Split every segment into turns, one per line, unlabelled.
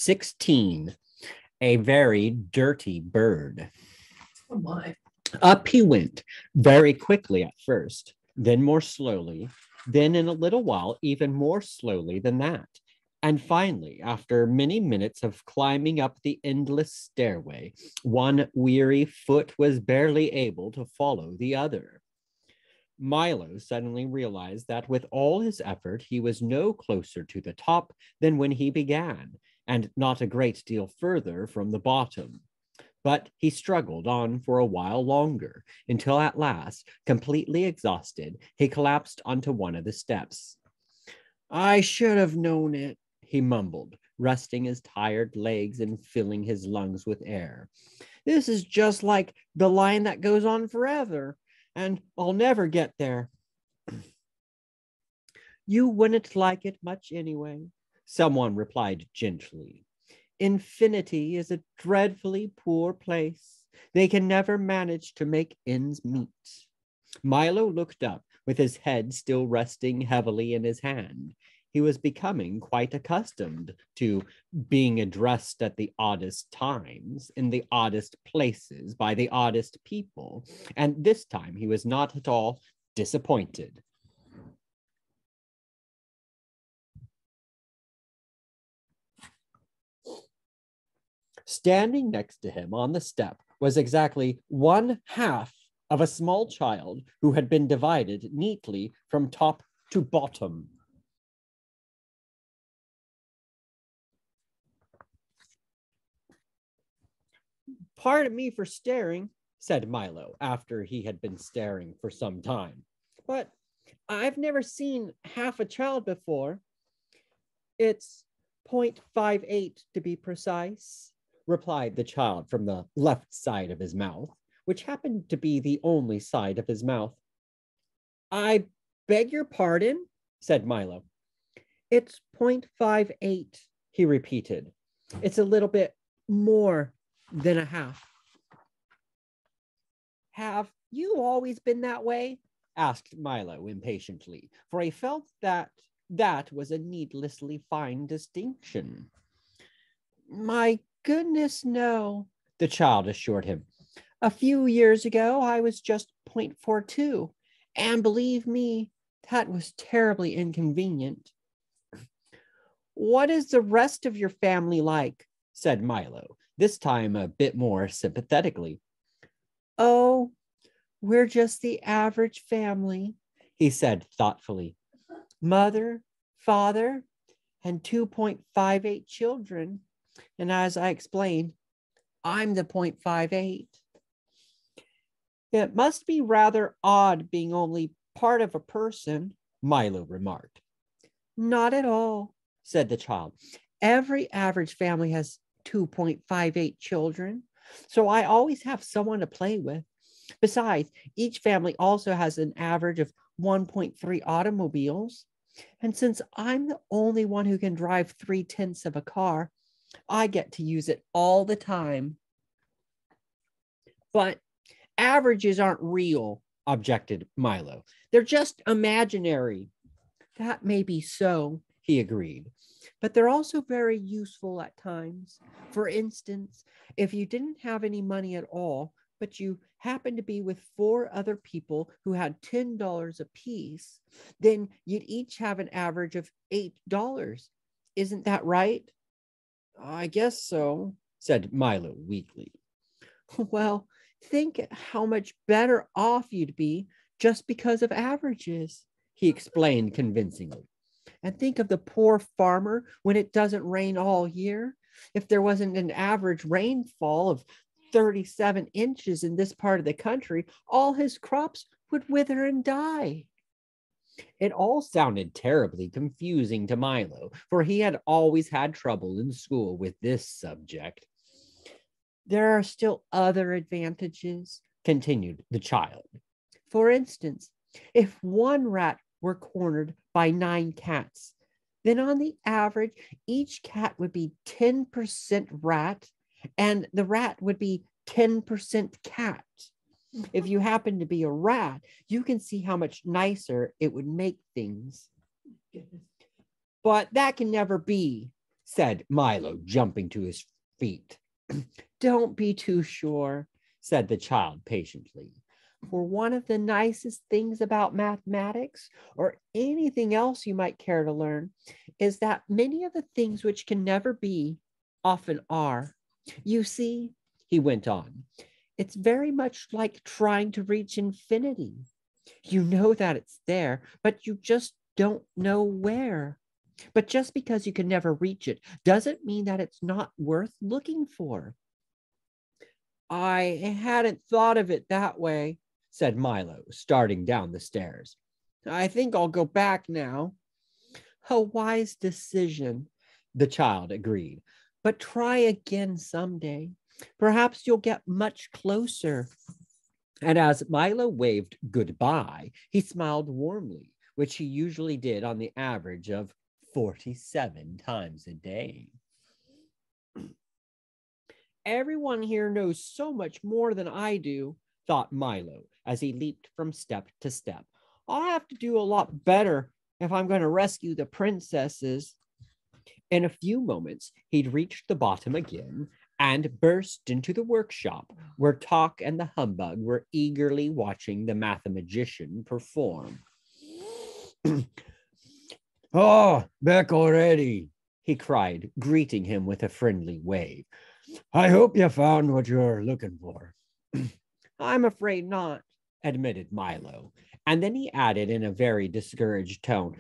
16. A very dirty bird.
Oh my.
Up he went, very quickly at first, then more slowly, then in a little while, even more slowly than that. And finally, after many minutes of climbing up the endless stairway, one weary foot was barely able to follow the other. Milo suddenly realized that with all his effort, he was no closer to the top than when he began, and not a great deal further from the bottom. But he struggled on for a while longer, until at last, completely exhausted, he collapsed onto one of the steps. I should have known it, he mumbled, resting his tired legs and filling his lungs with air. This is just like the line that goes on forever, and I'll never get there. You wouldn't like it much anyway, someone replied gently. Infinity is a dreadfully poor place. They can never manage to make ends meet. Milo looked up, with his head still resting heavily in his hand. He was becoming quite accustomed to being addressed at the oddest times, in the oddest places, by the oddest people, and this time he was not at all disappointed. Standing next to him on the step was exactly 1/2 of a small child who had been divided neatly from top to bottom. Pardon me for staring, said Milo, after he had been staring for some time, but I've never seen half a child before. It's 0.58 to be precise, replied the child from the left side of his mouth, which happened to be the only side of his mouth. I beg your pardon, said Milo. It's 0.58, he repeated. It's a little bit more than a half. Have you always been that way? Asked Milo impatiently, for he felt that that was a needlessly fine distinction. My goodness, no, the child assured him. A few years ago, I was just 0.42, and believe me, that was terribly inconvenient. What is the rest of your family like? Said Milo, this time a bit more sympathetically. Oh, we're just the average family, he said thoughtfully. Mother, father, and 2.58 children. And as I explained, I'm the 0.58. It must be rather odd being only part of a person, Milo remarked. Not at all, said the child. Every average family has 2.58 children, so I always have someone to play with. Besides, each family also has an average of 1.3 automobiles. And since I'm the only one who can drive 3/10 of a car, I get to use it all the time. But averages aren't real, objected Milo. They're just imaginary. That may be so, he agreed, but they're also very useful at times. For instance, if you didn't have any money at all, but you happened to be with 4 other people who had $10 apiece, then you'd each have an average of $8. Isn't that right? I guess so, said Milo weakly. Well, think how much better off you'd be just because of averages, he explained convincingly. And think of the poor farmer when it doesn't rain all year. If there wasn't an average rainfall of 37 inches in this part of the country, all his crops would wither and die. It all sounded terribly confusing to Milo, for he had always had trouble in school with this subject. There are still other advantages, continued the child. For instance, if one rat were cornered by 9 cats, then on the average, each cat would be 10% rat, and the rat would be 10% cat. If you happen to be a rat, you can see how much nicer it would make things. But that can never be, said Milo, jumping to his feet. Don't be too sure, said the child patiently. For one of the nicest things about mathematics, or anything else you might care to learn, is that many of the things which can never be often are. You see, he went on, it's very much like trying to reach infinity. You know that it's there, but you just don't know where. But just because you can never reach it doesn't mean that it's not worth looking for. I hadn't thought of it that way, said Milo, starting down the stairs. I think I'll go back now. A wise decision, the child agreed. But try again someday. Perhaps you'll get much closer. And as Milo waved goodbye, he smiled warmly, which he usually did on the average of 47 times a day. Everyone here knows so much more than I do, thought Milo as he leaped from step to step. I'll have to do a lot better if I'm going to rescue the princesses. In a few moments, he'd reached the bottom again and burst into the workshop where Talk and the Humbug were eagerly watching the mathematician perform. Oh, back already, he cried, greeting him with a friendly wave. I hope you found what you're looking for. I'm afraid not, admitted Milo. And then he added in a very discouraged tone,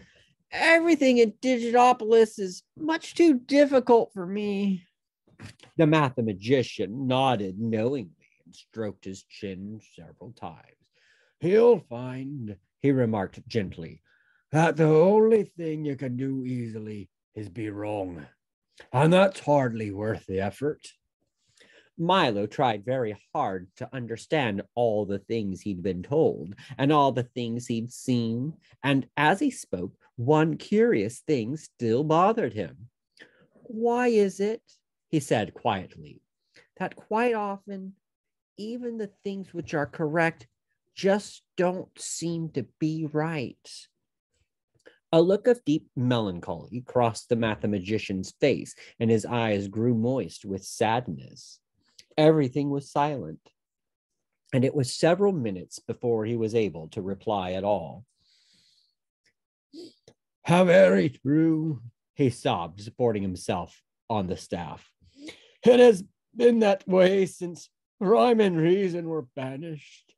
everything in Digitopolis is much too difficult for me. The mathematician nodded knowingly and stroked his chin several times. He'll find, he remarked gently, that the only thing you can do easily is be wrong. And that's hardly worth the effort. Milo tried very hard to understand all the things he'd been told and all the things he'd seen. And as he spoke, one curious thing still bothered him. Why is it, he said quietly, that quite often, even the things which are correct just don't seem to be right? A look of deep melancholy crossed the mathematician's face, and his eyes grew moist with sadness. Everything was silent, and it was several minutes before he was able to reply at all. How very true, he sobbed, supporting himself on the staff. It has been that way since rhyme and reason were banished.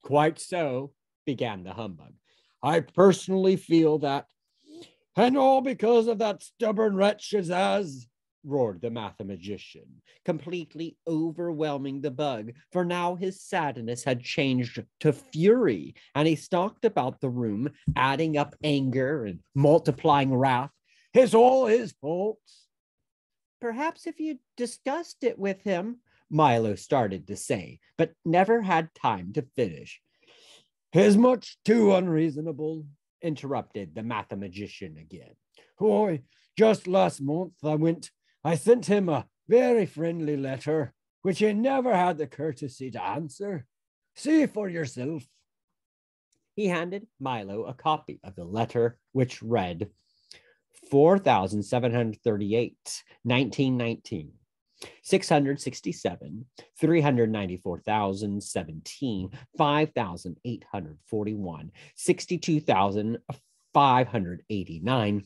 Quite so, began the Humbug. I personally feel that, and all because of that stubborn wretch Azaz, roared the mathematician, completely overwhelming the bug, for now his sadness had changed to fury, and he stalked about the room, adding up anger and multiplying wrath. It's all his fault. Perhaps if you discussed it with him, Milo started to say, but never had time to finish. He's much too unreasonable, interrupted the mathematician again. Why, just last month I sent him a very friendly letter, which he never had the courtesy to answer. See for yourself. He handed Milo a copy of the letter, which read, 4,738, 1919. 667, 394,017, 5,841, 62,589,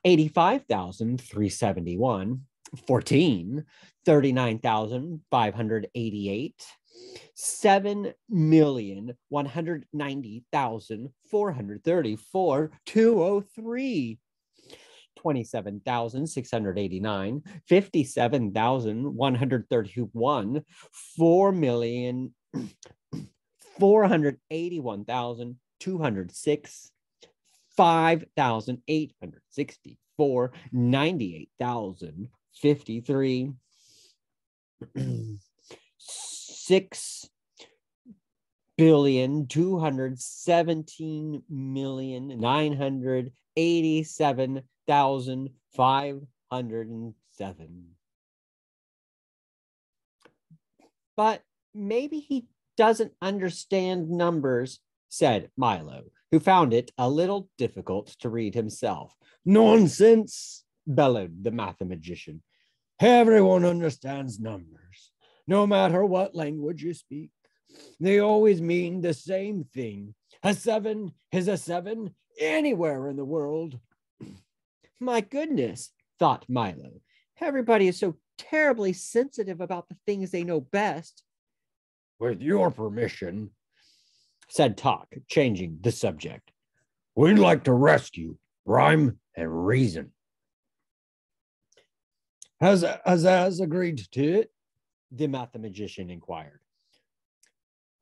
85,371, 14, 39,588, 7,190,434, 203. 27,689, 57,131, 4,481,206, 5,864, 98,053, 6,217,987,507. But maybe he doesn't understand numbers, said Milo, who found it a little difficult to read himself. Nonsense, bellowed the mathematician. Everyone understands numbers, no matter what language you speak. They always mean the same thing. A 7 is a 7 anywhere in the world. My goodness, thought Milo. Everybody is so terribly sensitive about the things they know best. With your permission, said Talk, changing the subject, we'd like to rescue rhyme and reason. Has Azaz agreed to it? The mathematician inquired.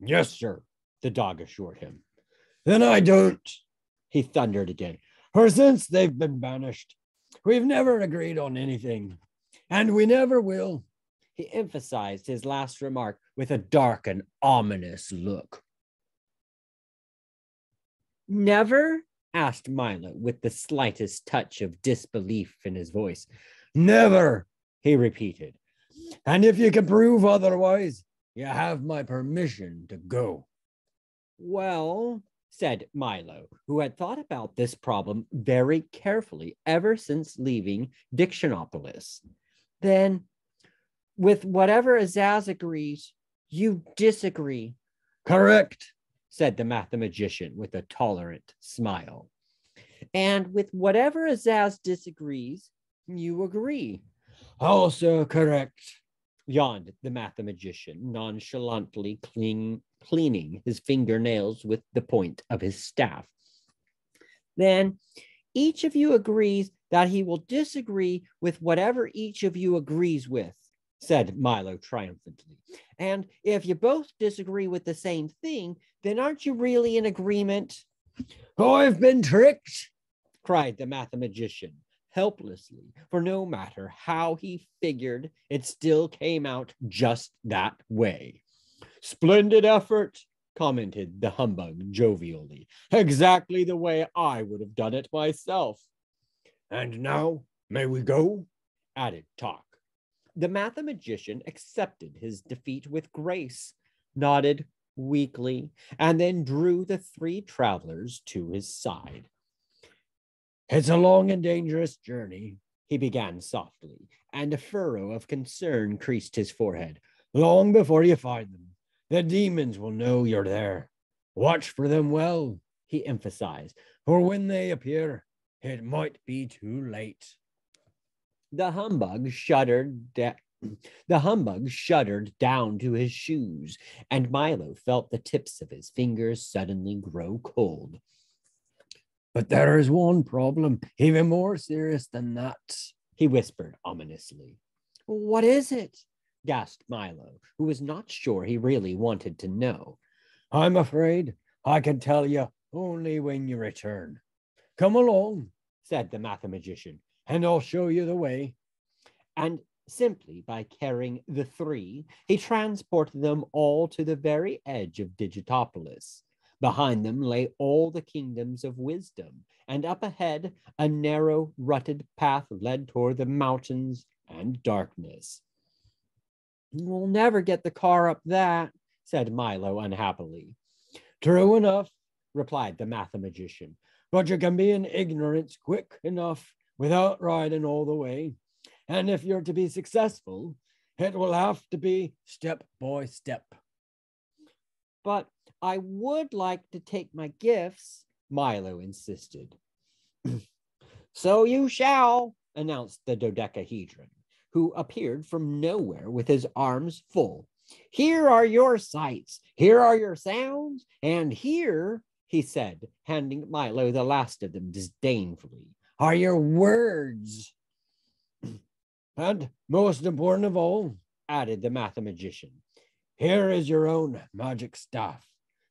Yes, sir, the dog assured him. Then I don't, he thundered again. For since they've been banished, we've never agreed on anything, and we never will. He emphasized his last remark with a dark and ominous look. Never? Asked Milo with the slightest touch of disbelief in his voice. Never, he repeated. And if you can prove otherwise, you have my permission to go. Well, said Milo, who had thought about this problem very carefully ever since leaving Dictionopolis. Then, with whatever Azaz agrees, you disagree. Correct, said the mathematician with a tolerant smile. And with whatever Azaz disagrees, you agree. Also correct, yawned the mathematician, nonchalantly cleaning his fingernails with the point of his staff. Then each of you agrees that he will disagree with whatever each of you agrees with, said Milo triumphantly. And if you both disagree with the same thing, then aren't you really in agreement? Oh, I've been tricked, cried the mathematician helplessly, for no matter how he figured, it still came out just that way. Splendid effort, commented the humbug jovially. Exactly the way I would have done it myself. And now, may we go? Added Talk. The mathematician accepted his defeat with grace, nodded weakly, and then drew the three travelers to his side. It's a long and dangerous journey, he began softly, and a furrow of concern creased his forehead. Long before you find them, the demons will know you're there. Watch for them well, he emphasized, for when they appear, it might be too late. The humbug shuddered down to his shoes, and Milo felt the tips of his fingers suddenly grow cold. But there is one problem, even more serious than that, he whispered ominously. What is it? Gasped Milo, who was not sure he really wanted to know. I'm afraid I can tell you only when you return. Come along, said the mathematician, and I'll show you the way. And simply by carrying the three, he transported them all to the very edge of Digitopolis. Behind them lay all the kingdoms of wisdom, and up ahead, a narrow, rutted path led toward the mountains and darkness. We'll never get the car up that, said Milo unhappily. True enough, replied the mathematician, but you can be in ignorance quick enough without riding all the way. And if you're to be successful, it will have to be step by step. But I would like to take my gifts, Milo insisted. So you shall, announced the dodecahedron, who appeared from nowhere with his arms full. Here are your sights, here are your sounds, and here, he said, handing Milo the last of them disdainfully, are your words. And most important of all, added the mathematician, here is your own magic staff.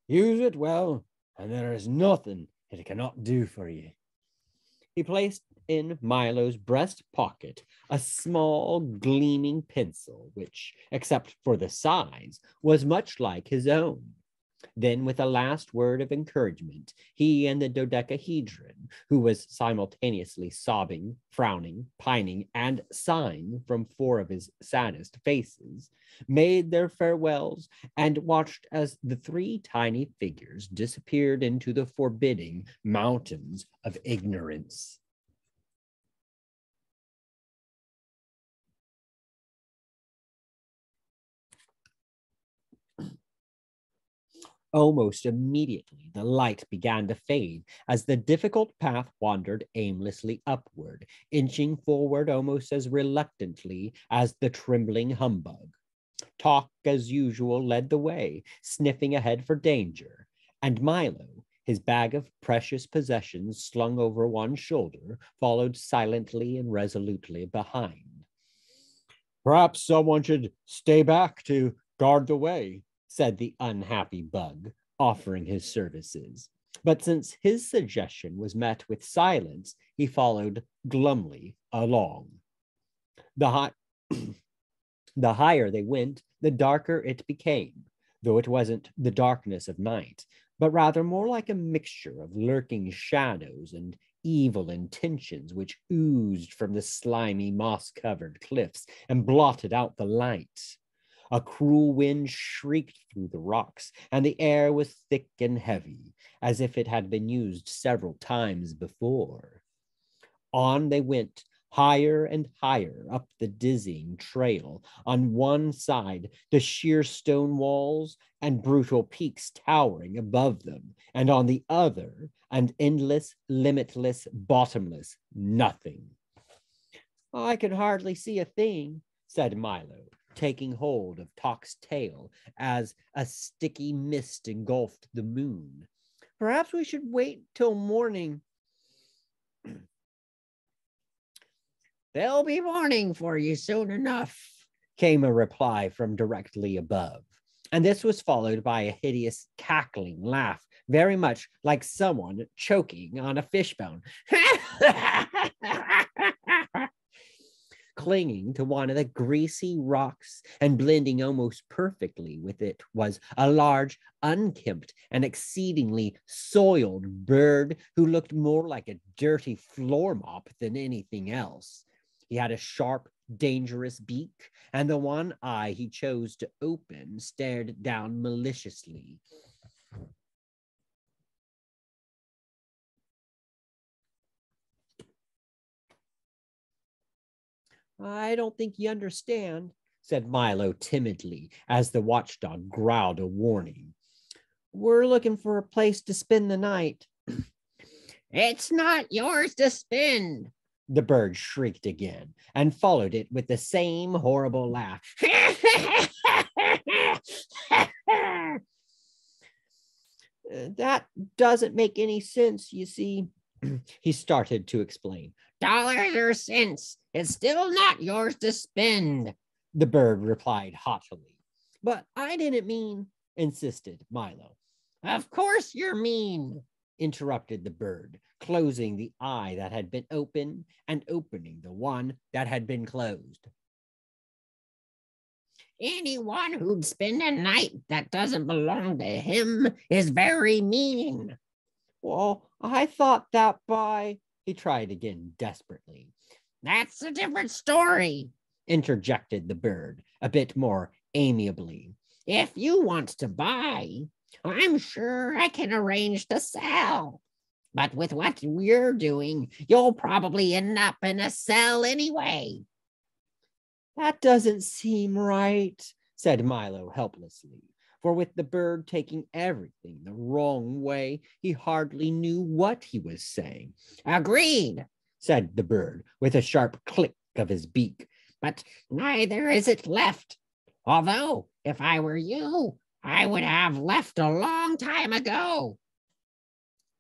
Use it well, and there is nothing it cannot do for you. He placed in Milo's breast pocket a small gleaming pencil, which, except for the size, was much like his own. Then, with a last word of encouragement, he and the dodecahedron, who was simultaneously sobbing, frowning, pining, and sighing from four of his saddest faces, made their farewells and watched as the three tiny figures disappeared into the forbidding mountains of ignorance. Almost immediately, the light began to fade as the difficult path wandered aimlessly upward, inching forward almost as reluctantly as the trembling humbug. Talk, as usual, led the way, sniffing ahead for danger, and Milo, his bag of precious possessions slung over one shoulder, followed silently and resolutely behind. Perhaps someone should stay back to guard the way, said the unhappy bug, offering his services. But since his suggestion was met with silence, he followed glumly along. The, high, the higher they went, the darker it became, though it wasn't the darkness of night, but rather more like a mixture of lurking shadows and evil intentions which oozed from the slimy, moss-covered cliffs and blotted out the light. A cruel wind shrieked through the rocks, and the air was thick and heavy, as if it had been used several times before. On they went, higher and higher up the dizzying trail. On one side, the sheer stone walls and brutal peaks towering above them, and on the other, an endless, limitless, bottomless nothing. I can hardly see a thing, said Milo, taking hold of Tock's tail as a sticky mist engulfed the moon. Perhaps we should wait till morning. There'll be morning for you soon enough, came a reply from directly above. And this was followed by a hideous cackling laugh, very much like someone choking on a fishbone. Clinging to one of the greasy rocks and blending almost perfectly with it was a large, unkempt, and exceedingly soiled bird who looked more like a dirty floor mop than anything else. He had a sharp, dangerous beak, and the one eye he chose to open stared down maliciously. I don't think you understand, said Milo timidly as the watchdog growled a warning. We're looking for a place to spend the night. It's not yours to spend, the bird shrieked again and followed it with the same horrible laugh. That doesn't make any sense, you see, he started to explain. Dollars or cents, it's still not yours to spend, the bird replied haughtily. But I didn't mean, insisted Milo. Of course you're mean, interrupted the bird, closing the eye that had been open and opening the one that had been closed. Anyone who'd spend a night that doesn't belong to him is very mean. Well, I thought that by... He tried again desperately. That's a different story, interjected the bird, a bit more amiably. If you want to buy, I'm sure I can arrange to sell. But with what we're doing, you'll probably end up in a cell anyway. That doesn't seem right, said Milo helplessly. For with the bird taking everything the wrong way, he hardly knew what he was saying. Agreed, said the bird, with a sharp click of his beak. But neither is it left. Although, if I were you, I would have left a long time ago.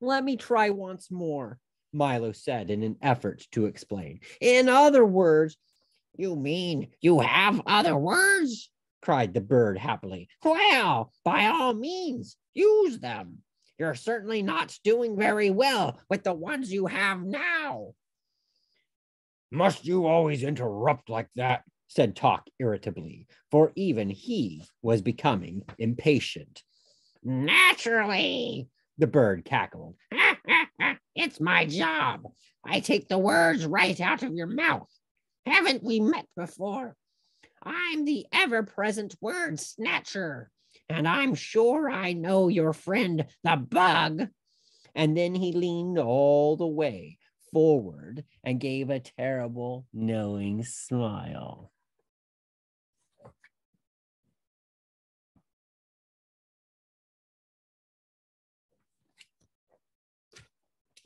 Let me try once more, Milo said in an effort to explain. In other words, you mean you have other words? Cried the bird happily. Well, by all means, use them. You're certainly not doing very well with the ones you have now. Must you always interrupt like that? Said Talk irritably, for even he was becoming impatient. Naturally, the bird cackled. It's my job. I take the words right out of your mouth. Haven't we met before? I'm the ever-present word snatcher, and I'm sure I know your friend, the bug. And then he leaned all the way forward and gave a terrible, knowing smile.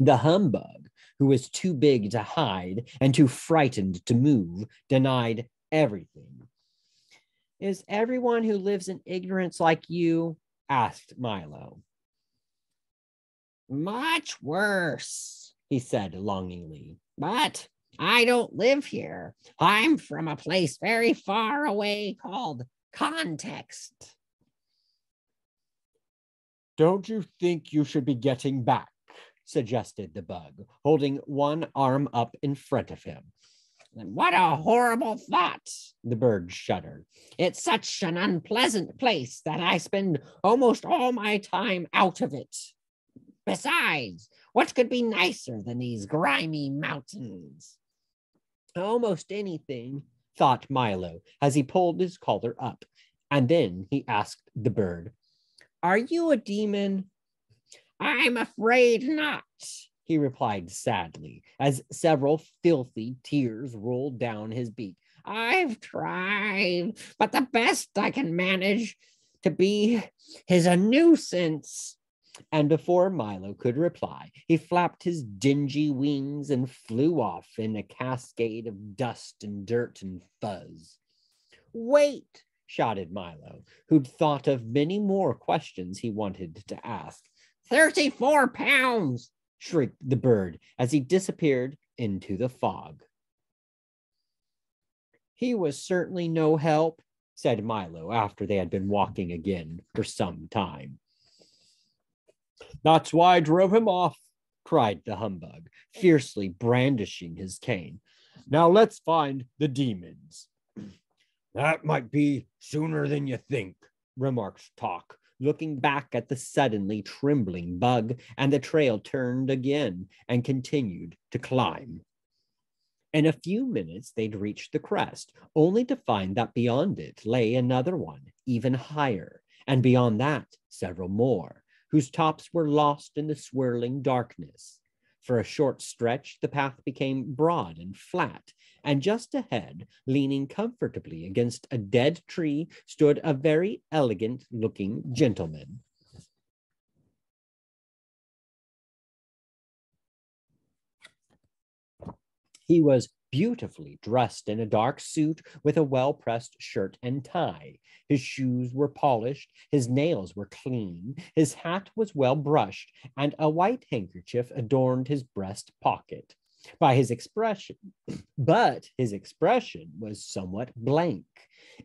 The humbug, who was too big to hide and too frightened to move, denied everything. Is everyone who lives in ignorance like you? Asked Milo. Much worse, he said longingly. But I don't live here. I'm from a place very far away called Context. Don't you think you should be getting back? Suggested the bug, holding one arm up in front of him. What a horrible thought, the bird shuddered. It's such an unpleasant place that I spend almost all my time out of it. Besides, what could be nicer than these grimy mountains? Almost anything, thought Milo as he pulled his collar up, and then he asked the bird, Are you a demon? I'm afraid not, he replied sadly, as several filthy tears rolled down his beak. I've tried, but the best I can manage to be is a nuisance. And before Milo could reply, he flapped his dingy wings and flew off in a cascade of dust and dirt and fuzz. Wait, shouted Milo, who'd thought of many more questions he wanted to ask. 34 pounds, shrieked the bird as he disappeared into the fog. He was certainly no help, said Milo after they had been walking again for some time. That's why I drove him off, cried the humbug, fiercely brandishing his cane. Now let's find the demons. That might be sooner than you think, remarked Talk, looking back at the suddenly trembling bug, and the trail turned again and continued to climb. In a few minutes, they'd reached the crest, only to find that beyond it lay another one, even higher, and beyond that, several more, whose tops were lost in the swirling darkness. For a short stretch, the path became broad and flat, and just ahead, leaning comfortably against a dead tree, stood a very elegant-looking gentleman. He was beautifully dressed in a dark suit with a well-pressed shirt and tie. His shoes were polished, his nails were clean, his hat was well brushed, and a white handkerchief adorned his breast pocket. But his expression was somewhat blank.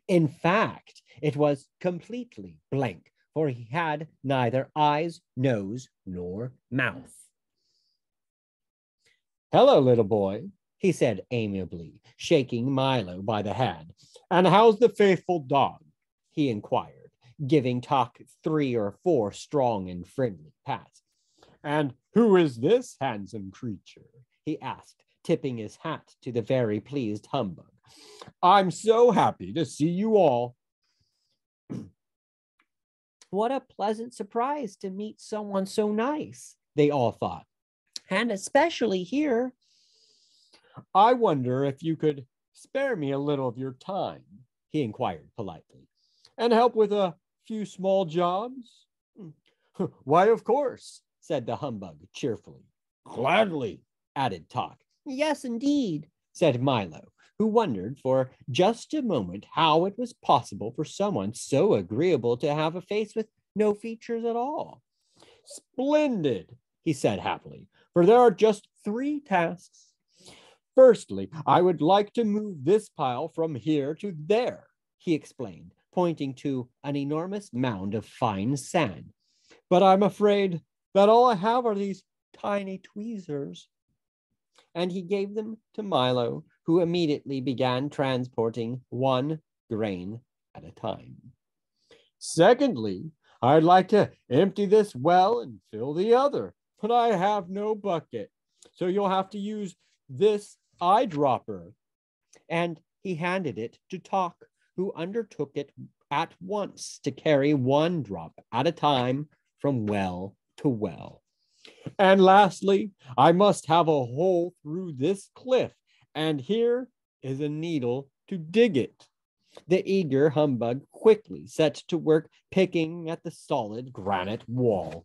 In fact, it was completely blank, for he had neither eyes, nose, nor mouth. Hello, little boy, he said amiably, shaking Milo by the hand. And how's the faithful dog? He inquired, giving Talk 3 or 4 strong and friendly pats. And who is this handsome creature? He asked, tipping his hat to the very pleased humbug. I'm so happy to see you all. What a pleasant surprise to meet someone so nice, they all thought, and especially here. I wonder if you could spare me a little of your time, he inquired politely, and help with a few small jobs? Why, of course, said the humbug cheerfully. Gladly, added Talk. Yes, indeed, said Milo, who wondered for just a moment how it was possible for someone so agreeable to have a face with no features at all. Splendid, he said happily, for there are just 3 tasks. Firstly, I would like to move this pile from here to there, he explained, pointing to an enormous mound of fine sand. But I'm afraid that all I have are these tiny tweezers. And he gave them to Milo, who immediately began transporting 1 grain at a time. Secondly, I'd like to empty this well and fill the other, but I have no bucket, so you'll have to use this eyedropper. And he handed it to Talk, who undertook it at once to carry 1 drop at a time from well to well. And lastly, I must have a hole through this cliff, and here is a needle to dig it. The eager humbug quickly set to work picking at the solid granite wall.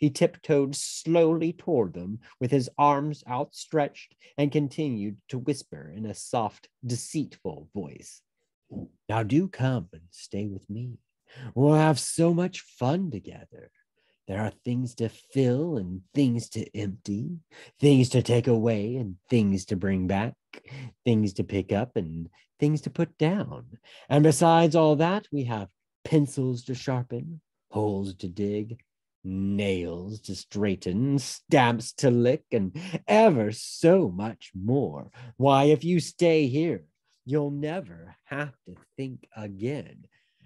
He tiptoed slowly toward them with his arms outstretched and continued to whisper in a soft, deceitful voice. Now do come and stay with me. We'll have so much fun together. There are things to fill and things to empty, things to take away and things to bring back, things to pick up and things to put down. And besides all that, we have pencils to sharpen, holes to dig, nails to straighten, stamps to lick, and ever so much more. Why, if you stay here, you'll never have to think again.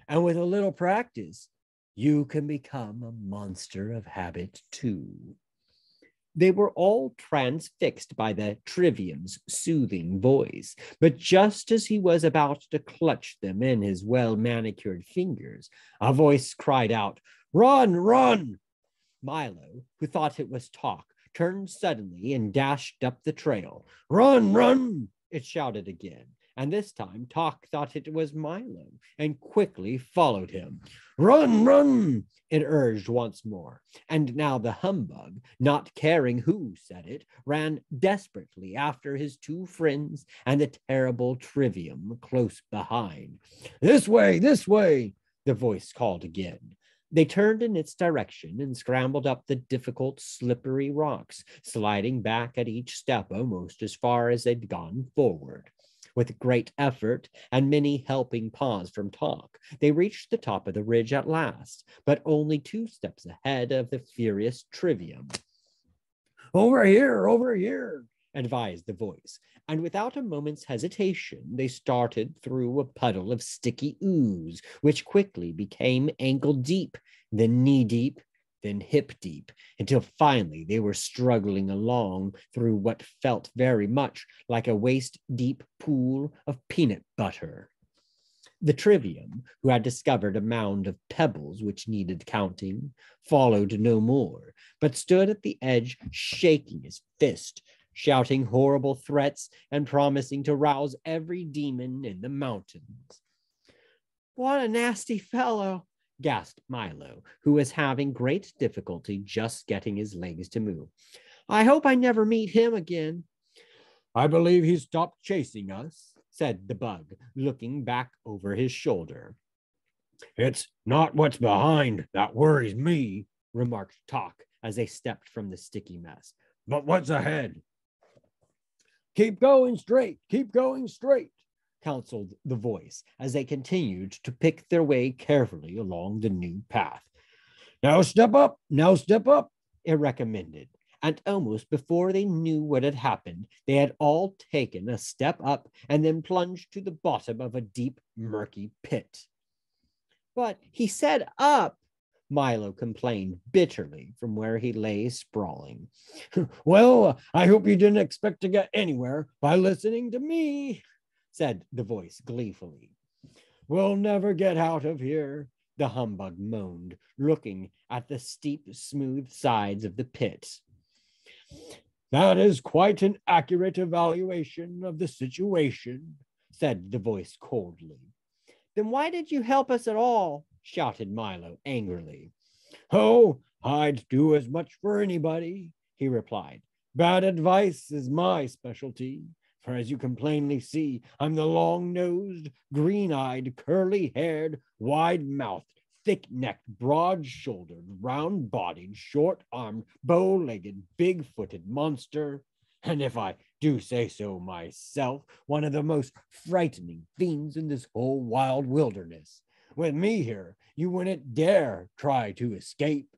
And with a little practice, you can become a monster of habit too. They were all transfixed by the trivium's soothing voice, but just as he was about to clutch them in his well-manicured fingers, a voice cried out, "Run, run!" Milo, who thought it was Talk, turned suddenly and dashed up the trail. "Run, run!" it shouted again, and this time Talk thought it was Milo and quickly followed him. "Run, run!" it urged once more, and now the humbug, not caring who said it, ran desperately after his two friends and the terrible trivium close behind. This way, the voice called again. They turned in its direction and scrambled up the difficult, slippery rocks, sliding back at each step almost as far as they'd gone forward. With great effort and many helping paws from Talk, they reached the top of the ridge at last, but only 2 steps ahead of the furious trivium. Over here, advised the voice, and without a moment's hesitation, they started through a puddle of sticky ooze, which quickly became ankle-deep, then knee-deep, then hip-deep, until finally they were struggling along through what felt very much like a waist-deep pool of peanut butter. The trivium, who had discovered a mound of pebbles which needed counting, followed no more, but stood at the edge shaking his fist, shouting horrible threats and promising to rouse every demon in the mountains. "What a nasty fellow," gasped Milo, who was having great difficulty just getting his legs to move. "I hope I never meet him again." "I believe he stopped chasing us," said the bug, looking back over his shoulder. "It's not what's behind that worries me," remarked Talk as they stepped from the sticky mess, "but what's ahead." Keep going straight, counseled the voice as they continued to pick their way carefully along the new path. Now step up, it recommended. And almost before they knew what had happened, they had all taken a step up and then plunged to the bottom of a deep, murky pit. "But he said up," Milo complained bitterly from where he lay sprawling. "Well, I hope you didn't expect to get anywhere by listening to me," said the voice gleefully. "We'll never get out of here," the humbug moaned, looking at the steep, smooth sides of the pit. "That is quite an accurate evaluation of the situation," said the voice coldly. "Then why did you help us at all?" shouted Milo angrily. "Oh, I'd do as much for anybody," he replied. "Bad advice is my specialty, for as you can plainly see, I'm the long-nosed, green-eyed, curly-haired, wide-mouthed, thick-necked, broad-shouldered, round-bodied, short-armed, bow-legged, big-footed monster, and if I do say so myself, one of the most frightening fiends in this whole wild wilderness. With me here, you wouldn't dare try to escape."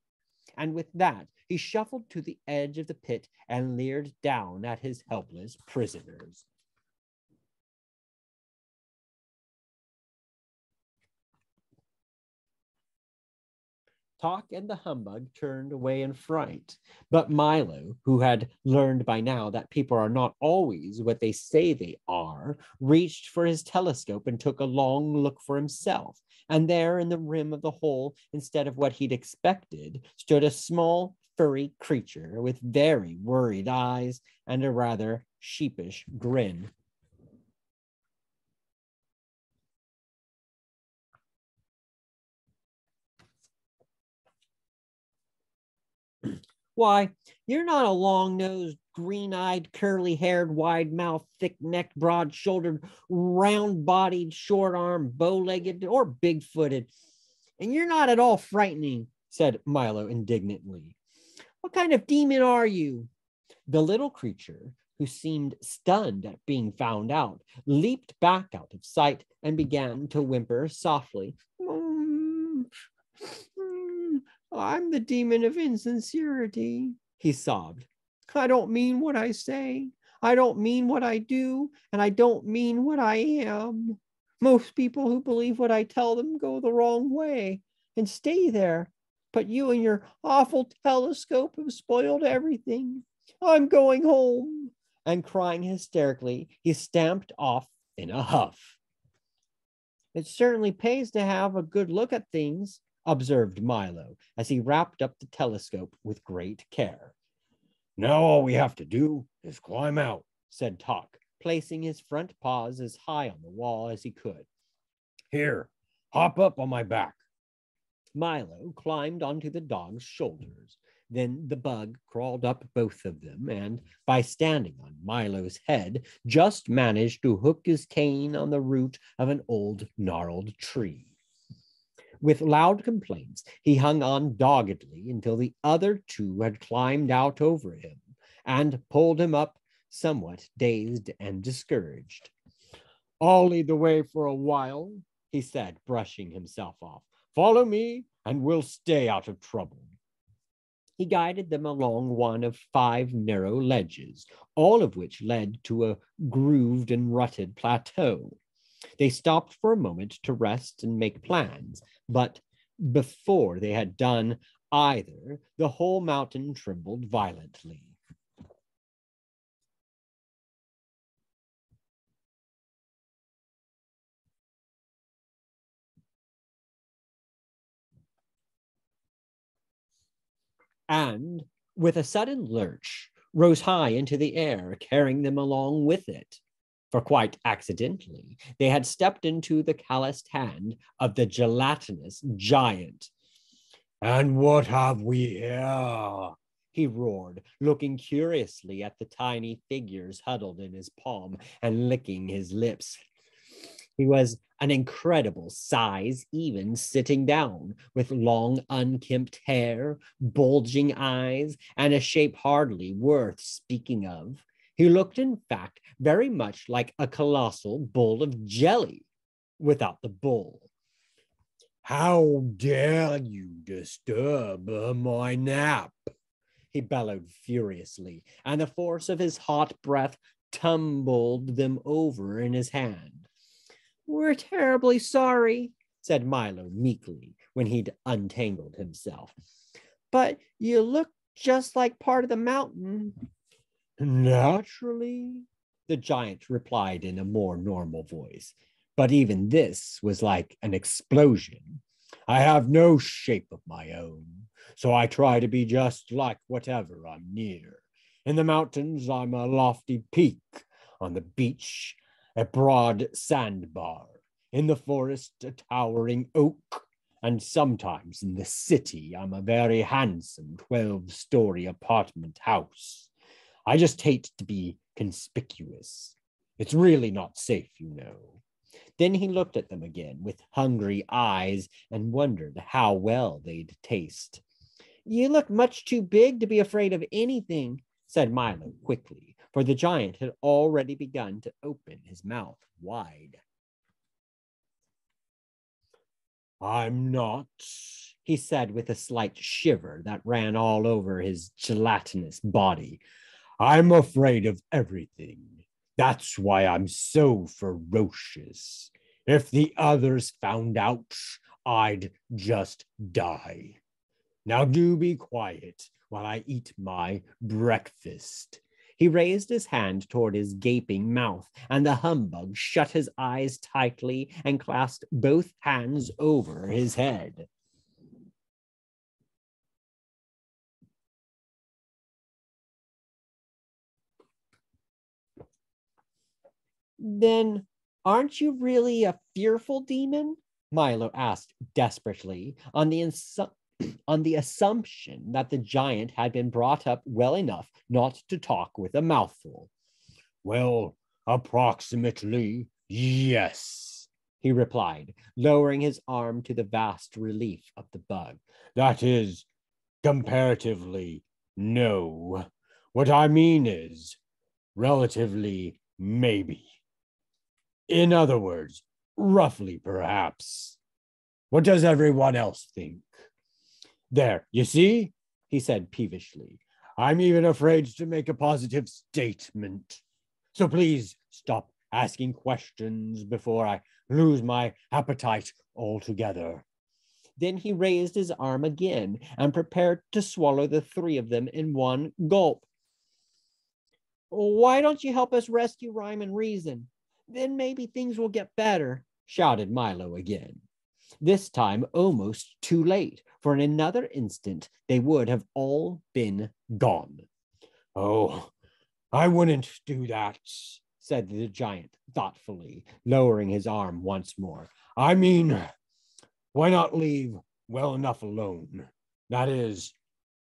And with that, he shuffled to the edge of the pit and leered down at his helpless prisoners. Talk and the humbug turned away in fright, but Milo, who had learned by now that people are not always what they say they are, reached for his telescope and took a long look for himself. And there in the rim of the hole, instead of what he'd expected, stood a small, furry creature with very worried eyes and a rather sheepish grin. Why, you're not a long-nosed, green-eyed, curly-haired, wide-mouthed, thick-necked, broad-shouldered, round-bodied, short-armed, bow-legged, or big-footed. And you're not at all frightening, said Milo indignantly. What kind of demon are you? The little creature, who seemed stunned at being found out, leaped back out of sight and began to whimper softly. I'm the demon of insincerity, he sobbed. I don't mean what I say. I don't mean what I do, and I don't mean what I am. Most people who believe what I tell them go the wrong way and stay there. But you and your awful telescope have spoiled everything. I'm going home. And crying hysterically, he stamped off in a huff. It certainly pays to have a good look at things, observed Milo, as he wrapped up the telescope with great care. Now all we have to do is climb out, said Tock, placing his front paws as high on the wall as he could. Here, hop up on my back. Milo climbed onto the dog's shoulders. Then the bug crawled up both of them and, by standing on Milo's head, just managed to hook his cane on the root of an old gnarled tree. With loud complaints, he hung on doggedly until the other two had climbed out over him and pulled him up, somewhat dazed and discouraged. I'll lead the way for a while, he said, brushing himself off. Follow me, and we'll stay out of trouble. He guided them along one of 5 narrow ledges, all of which led to a grooved and rutted plateau. They stopped for a moment to rest and make plans, but before they had done either, the whole mountain trembled violently. And, with a sudden lurch, rose high into the air, carrying them along with it. For quite accidentally, they had stepped into the calloused hand of the gelatinous giant. And what have we here? He roared, looking curiously at the tiny figures huddled in his palm and licking his lips. He was an incredible size, even sitting down, with long, unkempt hair, bulging eyes, and a shape hardly worth speaking of. He looked, in fact, very much like a colossal bowl of jelly, without the bowl. How dare you disturb my nap? He bellowed furiously, and the force of his hot breath tumbled them over in his hand. We're terribly sorry, said Milo meekly when he'd untangled himself. But you look just like part of the mountain. Naturally, the giant replied in a more normal voice. But even this was like an explosion. I have no shape of my own, so I try to be just like whatever I'm near. In the mountains, I'm a lofty peak. On the beach, a broad sandbar. In the forest, a towering oak. And sometimes in the city, I'm a very handsome 12-story apartment house. I just hate to be conspicuous. It's really not safe, you know. Then he looked at them again with hungry eyes and wondered how well they'd taste. You look much too big to be afraid of anything, said Milo quickly, for the giant had already begun to open his mouth wide. I'm not, he said with a slight shiver that ran all over his gelatinous body. I'm afraid of everything. That's why I'm so ferocious. If the others found out, I'd just die. Now do be quiet while I eat my breakfast. He raised his hand toward his gaping mouth, and the humbug shut his eyes tightly and clasped both hands over his head. Then aren't you really a fearful demon? Milo asked desperately, on the on the assumption that the giant had been brought up well enough not to talk with a mouthful. Well, approximately, yes, he replied, lowering his arm to the vast relief of the bug. That is, comparatively, no. What I mean is, relatively, maybe. In other words, roughly, perhaps. What does everyone else think? There, you see, he said peevishly. I'm even afraid to make a positive statement. So please stop asking questions before I lose my appetite altogether. Then he raised his arm again and prepared to swallow the three of them in one gulp. Why don't you help us rescue Rhyme and Reason? Then maybe things will get better, shouted Milo again. This time almost too late, for in another instant they would have all been gone. Oh, I wouldn't do that, said the giant thoughtfully, lowering his arm once more. I mean, why not leave well enough alone? That is,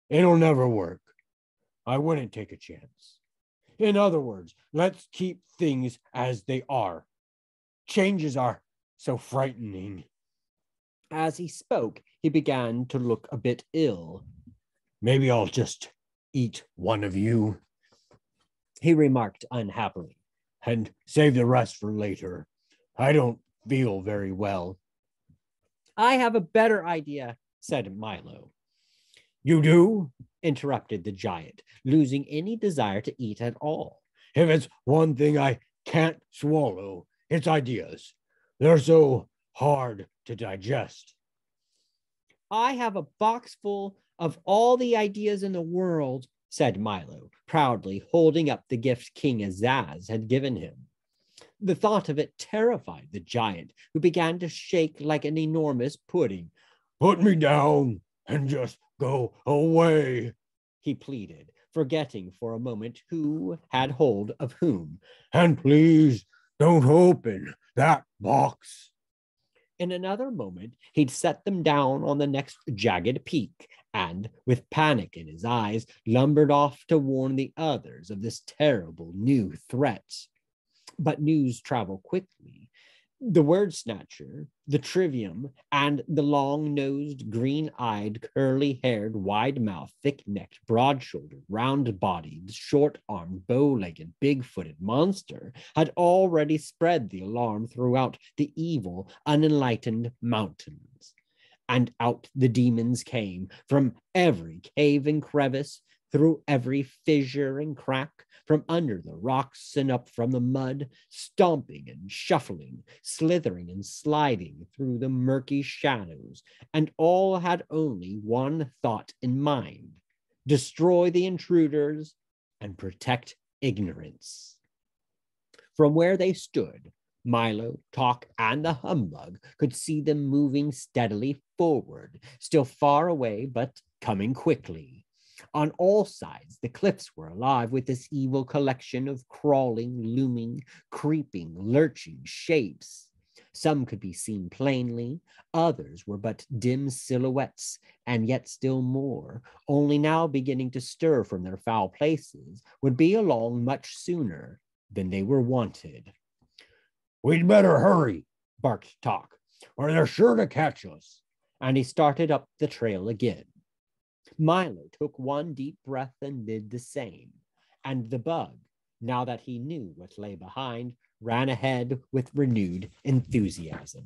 it'll never work. I wouldn't take a chance. In other words, let's keep things as they are. Changes are so frightening. As he spoke, he began to look a bit ill. Maybe I'll just eat one of you, he remarked unhappily, and save the rest for later. I don't feel very well. I have a better idea, said Milo. You do? Interrupted the giant, losing any desire to eat at all. If it's one thing I can't swallow, it's ideas. They're so hard to digest. I have a box full of all the ideas in the world, said Milo, proudly holding up the gift King Azaz had given him. The thought of it terrified the giant, who began to shake like an enormous pudding. Put me down and just go away, he pleaded, forgetting for a moment who had hold of whom. And please don't open that box. In another moment, he'd set them down on the next jagged peak and, with panic in his eyes, lumbered off to warn the others of this terrible new threat. But news traveled quickly. The word snatcher, the trivium, and the long-nosed, green-eyed, curly-haired, wide-mouthed, thick-necked, broad-shouldered, round-bodied, short-armed, bow-legged, big-footed monster had already spread the alarm throughout the evil, unenlightened mountains. And out the demons came from every cave and crevice, through every fissure and crack, from under the rocks and up from the mud, stomping and shuffling, slithering and sliding through the murky shadows, and all had only one thought in mind: destroy the intruders and protect ignorance. From where they stood, Milo, Talk, and the humbug could see them moving steadily forward, still far away, but coming quickly. On all sides, the cliffs were alive with this evil collection of crawling, looming, creeping, lurching shapes. Some could be seen plainly, others were but dim silhouettes, and yet still more, only now beginning to stir from their foul places, would be along much sooner than they were wanted. We'd better hurry, barked Talk, or they're sure to catch us. And he started up the trail again. Milo took one deep breath and did the same, and the bug, now that he knew what lay behind, ran ahead with renewed enthusiasm.